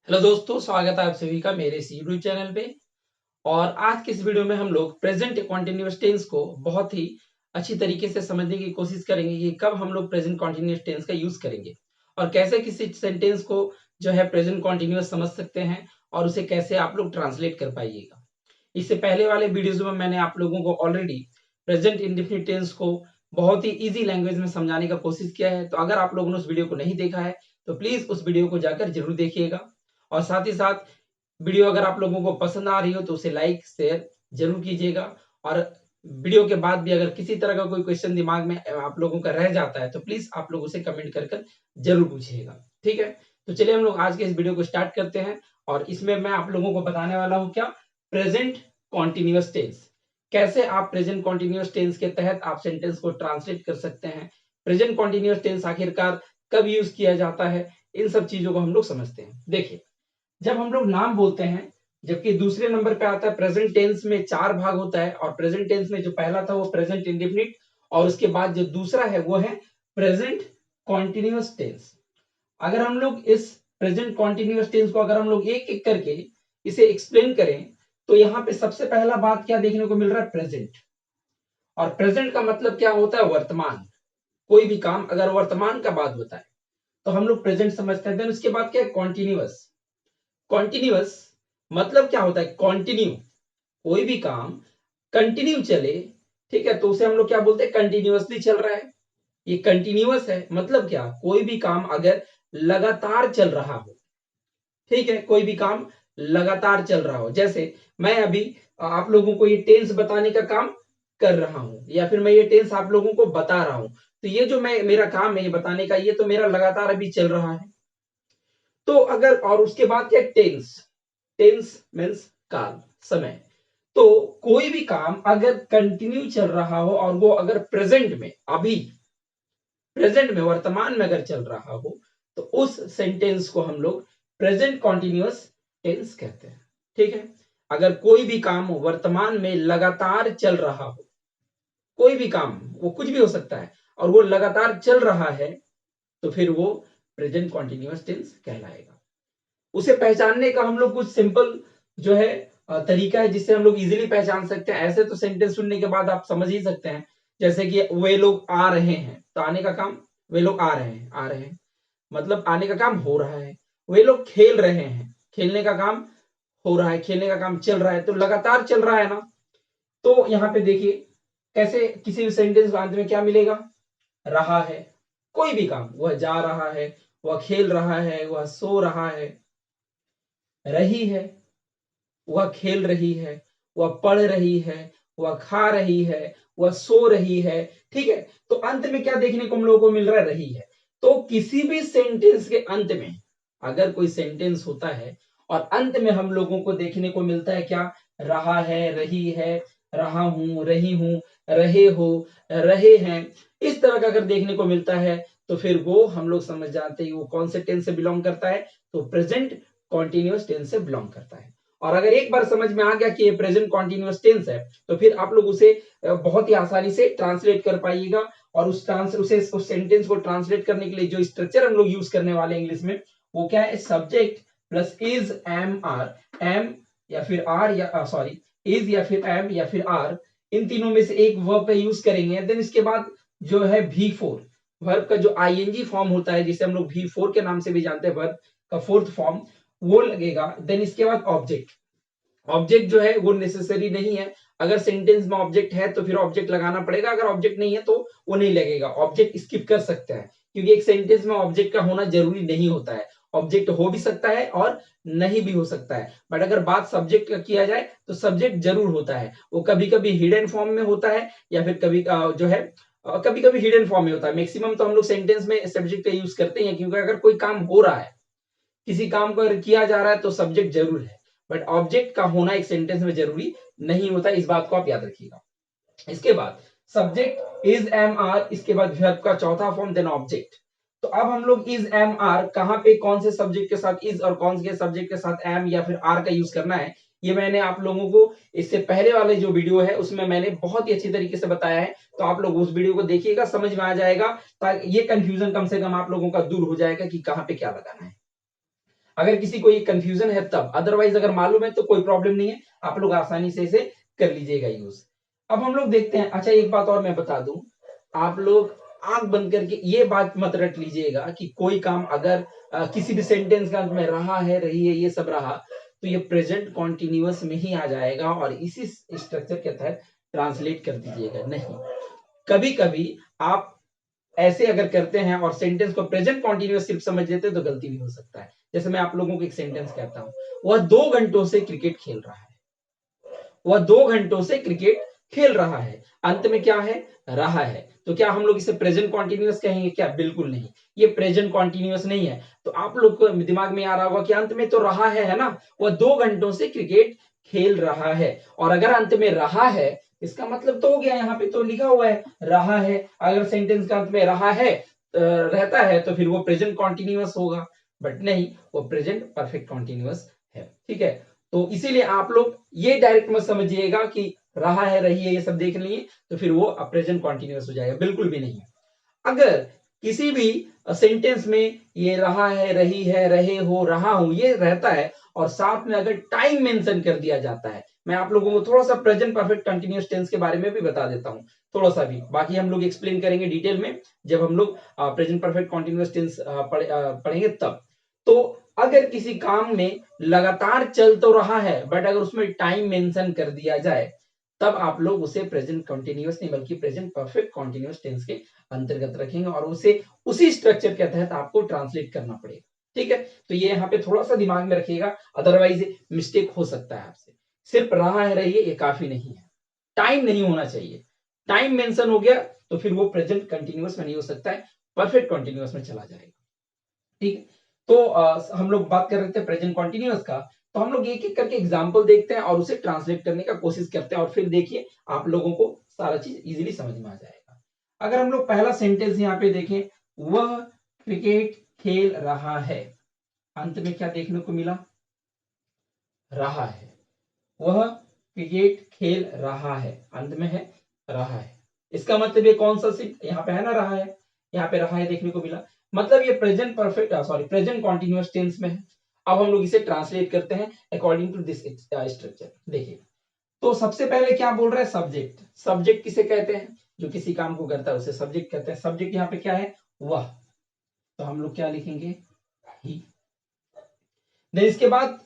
Hello दोस्तों, स्वागत है आप सभी का मेरे इस यूट्यूब चैनल पे। और आज के इस वीडियो में हम लोग प्रेजेंट कॉन्टिन्यूअस टेंस को बहुत ही अच्छी तरीके से समझने की कोशिश करेंगे कि कब हम लोग प्रेजेंट कॉन्टिन्यूअस टेंस का यूज करेंगे और कैसे किसी सेंटेंस को जो है प्रेजेंट कॉन्टिन्यूअस समझ सकते हैं और उसे कैसे आप लोग ट्रांसलेट कर पाइएगा। इससे पहले वाले वीडियोज में मैंने आप लोगों को ऑलरेडी प्रेजेंट इंडेफिनिट टेंस को बहुत ही इजी लैंग्वेज में समझाने का कोशिश किया है। तो अगर आप लोगों ने उस वीडियो को नहीं देखा है तो प्लीज उस वीडियो को जाकर जरूर देखिएगा। और साथ ही साथ वीडियो अगर आप लोगों को पसंद आ रही हो तो उसे लाइक शेयर जरूर कीजिएगा। और वीडियो के बाद भी अगर किसी तरह का कोई क्वेश्चन दिमाग में आप लोगों का रह जाता है तो प्लीज आप लोग उसे कमेंट कर जरूर पूछिएगा। ठीक है, तो चलिए हम लोग आज के इस वीडियो को स्टार्ट करते हैं। और इसमें मैं आप लोगों को बताने वाला हूं क्या, प्रेजेंट कॉन्टिन्यूअस टेंस। कैसे आप प्रेजेंट कॉन्टिन्यूअस टेंस के तहत आप सेंटेंस को ट्रांसलेट कर सकते हैं, प्रेजेंट कॉन्टिन्यूअस टेंस आखिरकार कब यूज किया जाता है, इन सब चीजों को हम लोग समझते हैं। देखिए, जब हम लोग नाम बोलते हैं, जबकि दूसरे नंबर पे आता है प्रेजेंट टेंस में 4 भाग होता है। और प्रेजेंट टेंस में जो पहला था वो प्रेजेंट इंडेफिनिट, और उसके बाद जो दूसरा है वो है प्रेजेंट कॉन्टिन्यूअस टेंस। अगर हम लोग इस प्रेजेंट कॉन्टिन्यूअस टेंस को अगर हम लोग एक एक करके इसे एक्सप्लेन करें तो यहाँ पे सबसे पहला बात क्या देखने को मिल रहा है, प्रेजेंट। और प्रेजेंट का मतलब क्या होता है, वर्तमान। कोई भी काम अगर वर्तमान का बात होता है तो हम लोग प्रेजेंट समझते हैं। देन उसके बाद क्या है, कॉन्टिन्यूअस। कॉन्टिन्यूअस मतलब क्या होता है, कंटिन्यू। कोई भी काम कंटिन्यू चले, ठीक है, तो उसे हम लोग क्या बोलते हैं, कंटिन्यूअसली चल रहा है। ये कंटिन्यूअस है मतलब क्या, कोई भी काम अगर लगातार चल रहा हो, ठीक है, कोई भी काम लगातार चल रहा हो। जैसे मैं अभी आप लोगों को ये टेंस बताने का काम कर रहा हूं, या फिर मैं ये टेंस आप लोगों को बता रहा हूं, तो ये जो मैं मेरा काम है ये बताने का, ये तो मेरा लगातार अभी चल रहा है। तो अगर, और उसके बाद क्या, टेंस। टेंस मीन्स काल, समय। तो कोई भी काम अगर कंटिन्यू चल रहा हो और वो अगर प्रेजेंट में, अभी प्रेजेंट में, वर्तमान में अगर चल रहा हो, तो उस सेंटेंस को हम लोग प्रेजेंट कॉन्टिन्यूअस टेंस कहते हैं। ठीक है, अगर कोई भी काम वर्तमान में लगातार चल रहा हो, कोई भी काम, वो कुछ भी हो सकता है, और वो लगातार चल रहा है, तो फिर वो प्रेजेंट कॉन्टिन्यूअस टेंस कहलाएगा। उसे पहचानने का हम लोग कुछ सिंपल जो है तरीका है जिससे हम लोग इजीली पहचान सकते हैं। ऐसे तो सेंटेंस सुनने के बाद आप समझ ही सकते हैं, जैसे कि वे लोग आ रहे हैं, तो आने का काम, वे लोग आ रहे हैं, आ रहे हैं मतलब आने का काम हो रहा है। वे लोग खेल रहे हैं, खेलने का काम हो रहा है, खेलने का काम चल रहा है, तो लगातार चल रहा है ना। तो यहाँ पे देखिए कैसे किसी भी सेंटेंस के अंत में क्या मिलेगा, रहा है। कोई भी काम, वह जा रहा है, वह खेल रहा है, वह सो रहा है। रही है, वह खेल रही है, वह पढ़ रही है, वह खा रही है, वह सो रही है। ठीक है, तो अंत में क्या देखने को हम लोगों को मिल रहा है, रही है। तो किसी भी सेंटेंस के अंत में, अगर कोई सेंटेंस होता है और अंत में हम लोगों को देखने को मिलता है क्या, रहा है, रही है, रहा हूं, रही हूं, रहे हो, रहे हैं, इस तरह का अगर देखने को मिलता है, तो फिर वो हम लोग समझ जाते हैं वो कौन से टेंस से बिलोंग करता है, तो प्रेजेंट कॉन्टिन्यूअस टेंस से बिलोंग करता है। और अगर एक बार समझ में आ गया कि ये प्रेजेंट कॉन्टिन्यूअस टेंस है, तो फिर आप लोग उसे बहुत ही आसानी से ट्रांसलेट कर पाइएगा। और उस सेंटेंस को ट्रांसलेट करने के लिए जो स्ट्रक्चर हम लोग यूज करने वाले हैं इंग्लिश में, वो क्या है, subject plus is am are. Am या फिर आर, या सॉरी, इज या फिर एम या फिर आर, इन तीनों में से एक वर्ब का यूज करेंगे। देन इसके बाद जो है V4, वर्ब का जो आईएनजी फॉर्म होता है, जिसे हम लोग V4 के नाम से भी जानते हैं, वर्ब का फोर्थ फॉर्म, वो लगेगा। देन इसके बाद ऑब्जेक्ट। ऑब्जेक्ट जो है वो नेसेसरी नहीं है, अगर सेंटेंस में ऑब्जेक्ट है तो फिर ऑब्जेक्ट लगाना पड़ेगा, अगर ऑब्जेक्ट नहीं है तो वो नहीं लगेगा, ऑब्जेक्ट स्किप कर सकते हैं, क्योंकि एक सेंटेंस में ऑब्जेक्ट का होना जरूरी नहीं होता है। ऑब्जेक्ट हो भी सकता है और नहीं भी हो सकता है, बट अगर बात सब्जेक्ट का किया जाए तो सब्जेक्ट जरूर होता है। वो कभी कभी हिडन फॉर्म में होता है, या फिर कभी जो है कभी कभी हिडन फॉर्म में होता है। मैक्सिमम तो हम लोग सेंटेंस में सब्जेक्ट का यूज करते हैं, क्योंकि अगर कोई काम हो रहा है, किसी काम को अगर किया जा रहा है तो सब्जेक्ट जरूर है, बट ऑब्जेक्ट का होना एक सेंटेंस में जरूरी नहीं होता, इस बात को आप याद रखिएगा। इसके बाद सब्जेक्ट इज एम आर, इसके बाद वर्ब का चौथा फॉर्म, देन ऑब्जेक्ट। तो अब हम लोग इज एम आर कहां पे, कौन से सब्जेक्ट के साथ इज और कौन से सब्जेक्ट के साथ एम या फिर आर का यूज करना है, ये मैंने आप लोगों को इससे पहले वाले जो वीडियो है उसमें मैंने बहुत ही अच्छी तरीके से बताया है। तो आप लोग उस वीडियो को देखिएगा, समझ में आ जाएगा, ताकि ये कंफ्यूजन कम से कम आप लोगों का दूर हो जाएगा कि कहां पे क्या लगाना है। अगर किसी को ये कंफ्यूजन है तब, अदरवाइज अगर मालूम है तो कोई प्रॉब्लम नहीं है, आप लोग आसानी से इसे कर लीजिएगा यूज। अब हम लोग देखते हैं। अच्छा एक बात और मैं बता दूं, आप लोग आंख बंद करके ये बात मत रट लीजिएगा कि कोई काम अगर किसी भी सेंटेंस का अंत में रहा है, रही है, ये सब रहा तो ये प्रेजेंट कॉन्टिन्यूअस में ही आ जाएगा और इसी स्ट्रक्चर के तहत ट्रांसलेट कर दीजिएगा। नहीं, कभी कभी आप ऐसे अगर करते हैं और सेंटेंस को प्रेजेंट कॉन्टिन्यूअस सिर्फ समझ लेते हैं तो गलती भी हो सकता है। जैसे मैं आप लोगों को एक सेंटेंस कहता हूं, वह 2 घंटों से क्रिकेट खेल रहा है। वह 2 घंटों से क्रिकेट खेल रहा है, अंत में क्या है, रहा है। तो क्या हम लोग इसे प्रेजेंट कॉन्टिन्यूअस कहेंगे क्या? बिल्कुल नहीं, ये प्रेजेंट कॉन्टिन्यूअस नहीं है। तो आप लोग को दिमाग में आ रहा होगा कि अंत में तो रहा है ना, वह 2 घंटों से क्रिकेट खेल रहा है। और अगर अंत में रहा है इसका मतलब तो हो गया, यहाँ पे तो लिखा हुआ है रहा है। अगर सेंटेंस का अंत में रहा है रहता है तो फिर वो प्रेजेंट कॉन्टिन्यूअस होगा, बट नहीं, वो प्रेजेंट परफेक्ट कॉन्टिन्यूअस है। ठीक है, तो इसीलिए आप लोग ये डायरेक्ट मत समझिएगा कि रहा है, रही है, ये सब देख लिए तो फिर वो प्रेजेंट कॉन्टिन्यूअस हो जाएगा, बिल्कुल भी नहीं। अगर किसी भी सेंटेंस में ये रहा है, रही है, रहे हो, रहा हूं ये रहता है और साथ में अगर टाइम मेंशन कर दिया जाता है, मैं आप लोगों को थोड़ा सा प्रेजेंट परफेक्ट कंटिन्यूअस टेंस के बारे में भी बता देता हूं, थोड़ा सा भी, बाकी हम लोग एक्सप्लेन करेंगे डिटेल में जब हम लोग प्रेजेंट परफेक्ट कंटिन्यूअस टेंस पढ़ेंगे तब। तो अगर किसी काम में लगातार चल तो रहा है बट अगर उसमें टाइम मेंशन कर दिया जाए तब आप लोग उसे प्रेजेंट कंटिन्यूअस नहीं बल्कि प्रेजेंट परफेक्ट कंटिन्यूअस टेंस के अंतर्गत रखेंगे और उसे उसी स्ट्रक्चर के तहत आपको ट्रांसलेट करना पड़ेगा। ठीक है, तो ये यहाँ पे थोड़ा सा दिमाग में रखिएगा, अदरवाइज मिस्टेक हो सकता है आपसे। सिर्फ रहा है, रही है ये काफी नहीं है, टाइम नहीं होना चाहिए। टाइम मेंशन हो गया तो फिर वो प्रेजेंट कंटिन्यूअस में नहीं हो सकता है, परफेक्ट कंटिन्यूअस में चला जाएगा। ठीक है, तो हम लोग बात कर रहे थे प्रेजेंट कॉन्टिन्यूअस का, तो हम लोग एक एक करके एग्जाम्पल देखते हैं और उसे ट्रांसलेट करने का कोशिश करते हैं और फिर देखिए आप लोगों को सारा चीज इजीली समझ में आ जाएगा। अगर हम लोग पहला सेंटेंस यहाँ पे देखें, वह क्रिकेट खेल रहा है, अंत में क्या देखने को मिला, रहा है। वह क्रिकेट खेल रहा है, अंत में है रहा है। इसका मतलब ये कौन सा सिर्फ यहाँ पे है ना रहा है, यहाँ पे रहा है देखने को मिला, मतलब ये present perfect sorry present continuous tense में है। अब हम लोग इसे ट्रांसलेट करते हैं अकॉर्डिंग टू दिस स्ट्रक्चर। देखिए, तो सबसे पहले क्या बोल रहा है, सब्जेक्ट। सब्जेक्ट किसे कहते हैं, जो किसी काम को करता है उसे सब्जेक्ट कहते हैं। सब्जेक्ट यहाँ पे क्या है, वह, तो हम लोग क्या लिखेंगे, ही। देन इसके बाद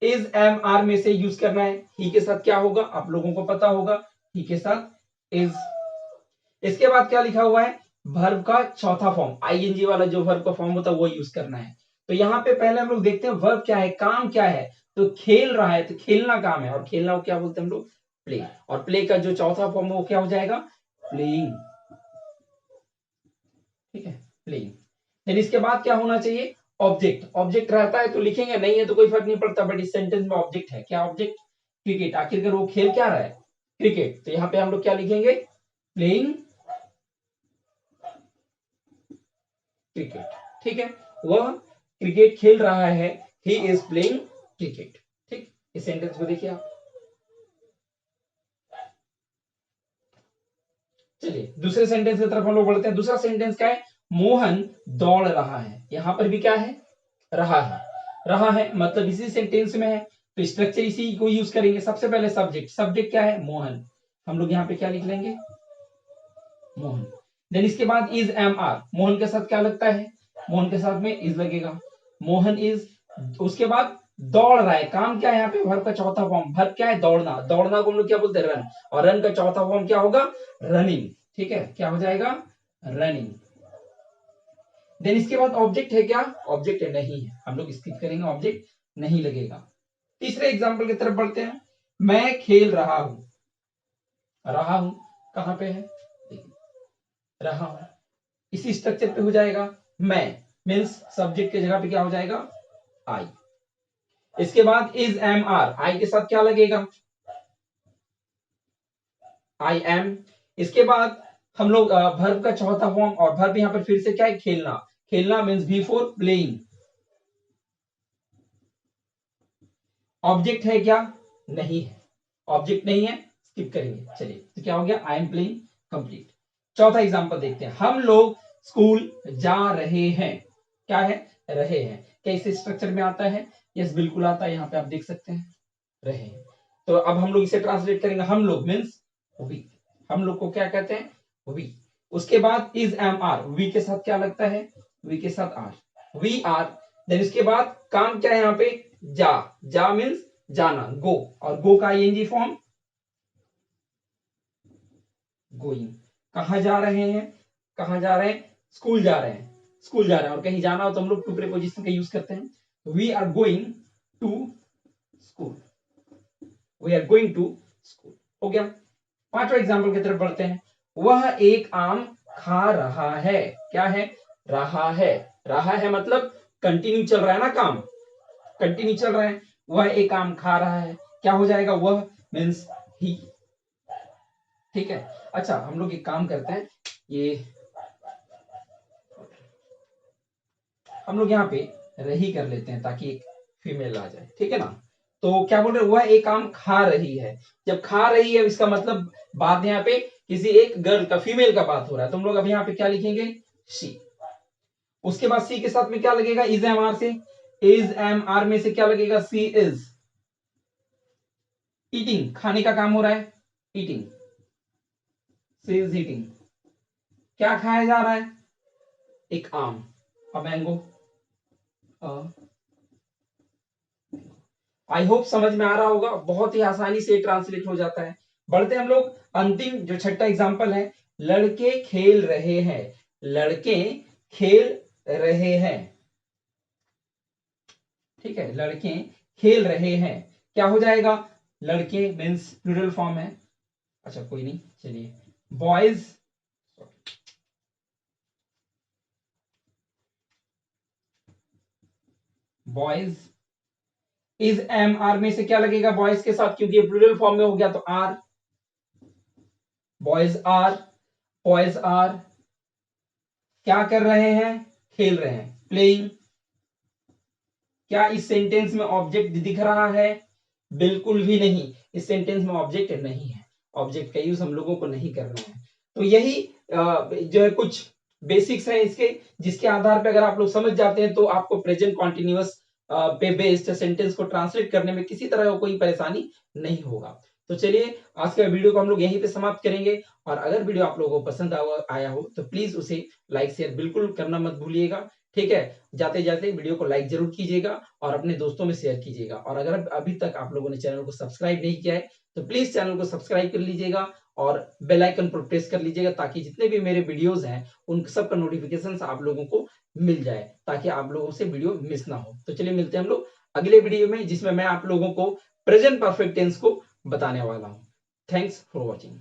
इज एम आर में से यूज करना है, ही के साथ क्या होगा आप लोगों को पता होगा, ही के साथ इज। इसके बाद क्या लिखा हुआ है, वर्ब का चौथा फॉर्म, आईएनजी वाला जो वर्ब का फॉर्म होता है वो यूज करना है। तो यहाँ पे पहले हम लोग देखते हैं वर्ब क्या है, काम क्या है, तो खेल रहा है, तो खेलना काम है और खेलना को क्या बोलते हैं हम लोग, प्ले। और प्ले का जो चौथा फॉर्म है वो क्या हो जाएगा, प्लेइंग। ठीक है, प्लेइंग। फिर इसके बाद क्या होना चाहिए, ऑब्जेक्ट। ऑब्जेक्ट रहता है तो लिखेंगे, नहीं है तो कोई फर्क नहीं पड़ता, बट इस सेंटेंस में ऑब्जेक्ट है, क्या ऑब्जेक्ट, क्रिकेट। आखिरकार वो खेल क्या रहा है, क्रिकेट, तो यहाँ पे हम लोग क्या लिखेंगे, प्लेइंग क्रिकेट। ठीक है, वह क्रिकेट खेल रहा है, ही इज प्लेइंग क्रिकेट। ठीक, इस सेंटेंस को देखिए आप। चलिए दूसरे सेंटेंस की तरफ हम लोग बढ़ते हैं। दूसरा सेंटेंस क्या है, मोहन दौड़ रहा है। यहां पर भी क्या है, रहा है। रहा है मतलब इसी सेंटेंस में है तो स्ट्रक्चर इसी को यूज करेंगे। सबसे पहले सब्जेक्ट, सब्जेक्ट क्या है, मोहन, हम लोग यहाँ पे क्या लिख लेंगे, मोहन। देन इसके बाद इज एम आर, मोहन के साथ क्या लगता है, मोहन के साथ में इज लगेगा, मोहन इज। उसके बाद दौड़ रहा है, काम क्या है यहाँ पे, वर्ब का चौथा फॉर्म, वर्ब क्या है, दौड़ना। दौड़ना को हम लोग क्या बोलते हैं, रन, और रन का चौथा फॉर्म क्या होगा, रनिंग। ठीक है, क्या हो जाएगा, रनिंग। देन इसके बाद ऑब्जेक्ट है क्या, ऑब्जेक्ट नहीं है, हम लोग स्किप करेंगे, ऑब्जेक्ट नहीं लगेगा। तीसरे एग्जाम्पल की तरफ बढ़ते हैं, मैं खेल रहा हूं। रहा हूं कहां पे है, देखिए रहा हूं, इसी स्ट्रक्चर पे हो जाएगा। मैं मीन्स सब्जेक्ट की जगह पे क्या हो जाएगा, आई। इसके बाद इज एम आर, आई के साथ क्या लगेगा, आई एम। इसके बाद हम लोग वर्ब का चौथा फॉर्म, और वर्ब यहां पर फिर से क्या है, खेलना। खेलना मीन्स बिफोर प्लेइंग। ऑब्जेक्ट है क्या, नहीं है, ऑब्जेक्ट नहीं है, स्किप करेंगे। चलिए, तो क्या हो गया, आई एम प्लेइंग कंप्लीट। चौथा एग्जांपल देखते हैं, हम लोग स्कूल जा रहे हैं। क्या है, रहे हैं। क्या इस स्ट्रक्चर में आता है? यस बिल्कुल आता है, यहाँ पे आप देख सकते हैं रहे। तो अब हम लोग इसे ट्रांसलेट करेंगे, हम लोग मीन्स वी, हम लोग को क्या कहते हैं? वी। उसके बाद इज एम आर, वी के साथ क्या लगता है? वी के साथ आर, वी आर। देन इसके बाद काम क्या है यहाँ पे? जा, जा मीन्स जाना, गो, और गो का आईएनजी फॉर्म गोइंग। कहा जा रहे हैं? कहा जा रहे हैं? स्कूल जा रहे हैं, स्कूल जा रहे हैं। और कहीं जाना हो तो हम लोग टू प्रीपोजिशन का यूज करते हैं, we are going to school, we are going to school. हो गया। पांचवा एग्जाम्पल की तरफ बढ़ते हैं। वह एक आम खा रहा है, क्या है? रहा है, रहा है मतलब कंटिन्यू चल रहा है ना काम, कंटिन्यू चल रहा है। वह एक आम खा रहा है, क्या हो जाएगा? वह मीन्स ही। ठीक है। अच्छा हम लोग एक काम करते हैं, ये हम लोग यहाँ पे रही कर लेते हैं ताकि एक फीमेल आ जाए, ठीक है ना। तो क्या बोल रहे हैं? वह एक आम खा रही है। जब खा रही है इसका मतलब बात यहाँ पे किसी एक गर्ल का, फीमेल का बात हो रहा है, तो हम लोग अब यहाँ पे क्या लिखेंगे? शी। उसके बाद सी के साथ में क्या लगेगा? इज एम आर से, इज एम आर में से क्या लगेगा? सी इज ईटिंग, खाने का काम हो रहा है, ईटिंग, सी इज ईटिंग। क्या खाया जा रहा है? एक आम, अ मैंगो। आई होप समझ में आ रहा होगा, बहुत ही आसानी से ट्रांसलेट हो जाता है। बढ़ते हम लोग अंतिम जो छठा एग्जाम्पल है, लड़के खेल रहे हैं, लड़के खेल रहे हैं। ठीक है, लड़के खेल रहे हैं, क्या हो जाएगा? लड़के मीन्स प्लूरल फॉर्म है। अच्छा कोई नहीं, चलिए boys, boys. Is am are में से क्या लगेगा बॉयज के साथ? क्योंकि ये प्लूरल फॉर्म में हो गया तो are, boys are, boys are क्या कर रहे हैं? खेल रहे हैं, प्लेइंग। क्या इस सेंटेंस में ऑब्जेक्ट दिख रहा है? बिल्कुल भी नहीं, इस सेंटेंस में ऑब्जेक्ट नहीं है, ऑब्जेक्ट का यूज हम लोगों को नहीं करना है। तो यही जो है कुछ बेसिक्स है इसके, जिसके आधार पर अगर आप लोग समझ जाते हैं तो आपको प्रेजेंट कॉन्टिन्यूअस पे बेस्ड सेंटेंस को ट्रांसलेट करने में किसी तरह का कोई परेशानी नहीं होगा। तो चलिए आज के वीडियो को हम लोग यहीं पे समाप्त करेंगे, और अगर वीडियो आप लोगों को पसंद आया हो तो प्लीज उसे लाइक शेयर बिल्कुल करना मत भूलिएगा। ठीक है, जाते जाते वीडियो को लाइक जरूर कीजिएगा और अपने दोस्तों में शेयर कीजिएगा। और अगर अभी तक आप लोगों ने चैनल को सब्सक्राइब नहीं किया है तो प्लीज चैनल को सब्सक्राइब कर लीजिएगा और बेल आइकन पर प्रेस कर लीजिएगा, ताकि जितने भी मेरे वीडियोस हैं उन सब का नोटिफिकेशन आप लोगों को मिल जाए, ताकि आप लोगों से वीडियो मिस ना हो। तो चलिए मिलते हैं हम लोग अगले वीडियो में, जिसमें मैं आप लोगों को प्रेजेंट परफेक्ट टेंस को बताने वाला हूं। Thanks for watching.